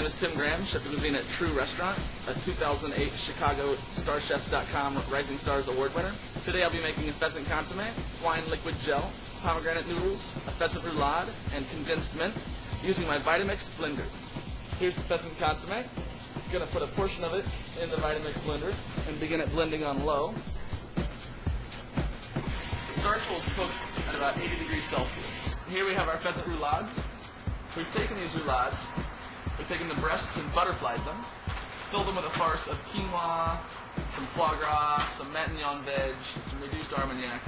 name is Tim Graham, chef de cuisine at True Restaurant, a 2008 Chicago StarChefs.com Rising Stars Award winner. Today I'll be making a pheasant consomme, wine liquid gel, pomegranate noodles, a pheasant roulade, and condensed mint using my Vitamix blender. Here's the pheasant consomme. I'm going to put a portion of it in the Vitamix blender and begin it blending on low. The starch will cook at about 80 degrees Celsius. Here we have our pheasant roulades. We've taken these roulades, we've taken the breasts and butterflied them, filled them with a farce of quinoa, some foie gras, some matignon veg, some reduced armagnac.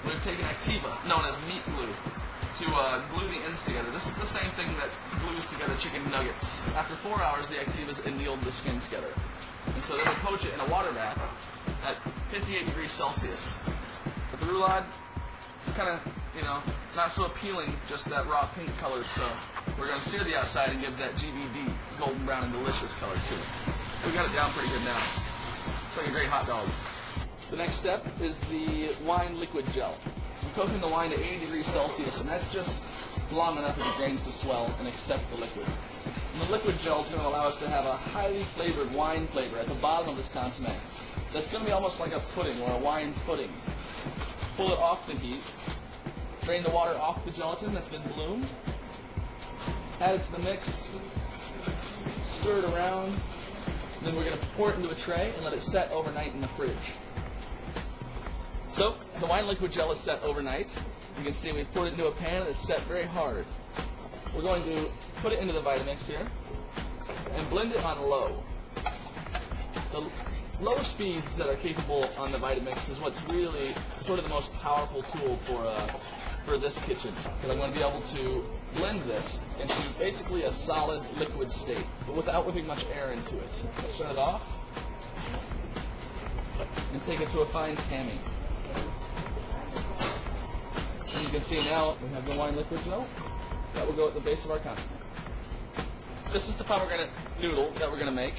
We've taken Activa, known as meat glue, to glue the ends together. This is the same thing that glues together chicken nuggets. After 4 hours, the Activa's annealed the skin together. And so then we poach it in a water bath at 58 degrees Celsius. But the roulade, it's kind of, not so appealing, just that raw pink color, so we're going to sear the outside and give that GVD, golden brown and delicious color to it. We got it down pretty good now. It's like a great hot dog. The next step is the wine liquid gel. So we're cooking the wine at 80 degrees Celsius, and that's just long enough for the grains to swell and accept the liquid. And the liquid gel is going to allow us to have a highly flavored wine flavor at the bottom of this consomme. That's going to be almost like a pudding or a wine pudding. Pull it off the heat. Drain the water off the gelatin that's been bloomed. Add it to the mix. Stir it around. Then we're going to pour it into a tray and let it set overnight in the fridge. So, the wine liquid gel is set overnight. You can see we poured it into a pan and it's set very hard. We're going to put it into the Vitamix here and blend it on low. The low speeds that are capable on the Vitamix is what's really sort of the most powerful tool for this kitchen, because I'm going to be able to blend this into basically a solid liquid state, but without whipping much air into it. Shut it off and take it to a fine tamming. And you can see now we have the wine liquid gel that will go at the base of our consomme. This is the pomegranate noodle that we're going to make.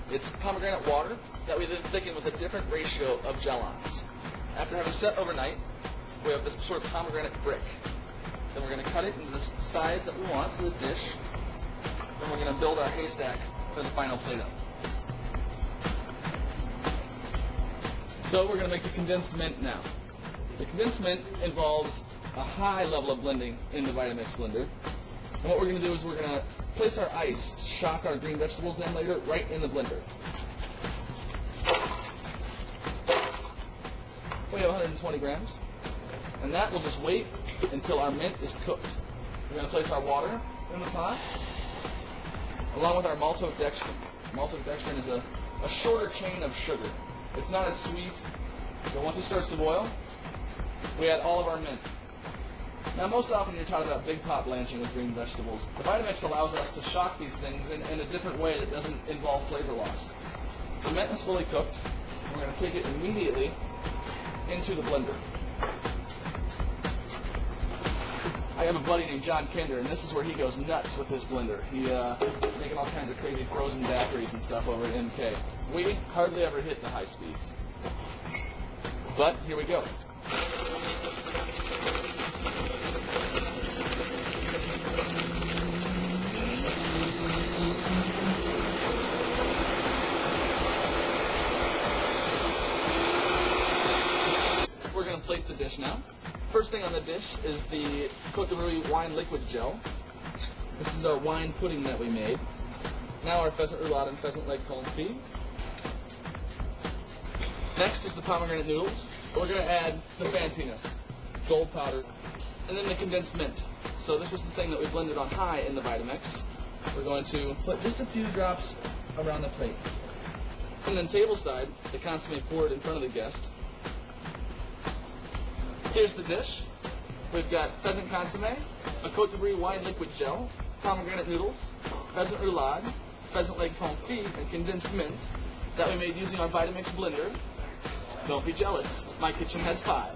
It's pomegranate water that we then thicken with a different ratio of gel-ons. After having set overnight, we have this sort of pomegranate brick. Then we're going to cut it into the size that we want for the dish. Then we're going to build our haystack for the final plate-up. So we're going to make the condensed mint now. The condensed mint involves a high level of blending in the Vitamix blender. And what we're going to do is we're going to place our ice to shock our green vegetables in later right in the blender. We have 120 grams. And that will just wait until our mint is cooked. We're going to place our water in the pot, along with our maltodextrin. Maltodextrin is a shorter chain of sugar. It's not as sweet, so once it starts to boil, we add all of our mint. Now, most often you're taught about big pot blanching with green vegetables. The Vitamix allows us to shock these things in a different way that doesn't involve flavor loss. The mint is fully cooked. We're going to take it immediately into the blender. I have a buddy named John Kinder, and this is where he goes nuts with his blender. He's making all kinds of crazy frozen daiquiris and stuff over at MK. We hardly ever hit the high speeds. But here we go. We're going to plate the dish now. First thing on the dish is the Côte de Brie wine liquid gel. This is our wine pudding that we made. Now our pheasant roulade and pheasant leg confit. Next is the pomegranate noodles. We're going to add the fanciness, gold powder, and then the condensed mint. So this was the thing that we blended on high in the Vitamix. We're going to put just a few drops around the plate. And then tableside, the consomme poured in front of the guest. Here's the dish. We've got pheasant consomme, a Côte de Brie wine liquid gel, pomegranate noodles, pheasant roulade, pheasant leg confit, and condensed mint that we made using our Vitamix blender. Don't be jealous. My kitchen has 5.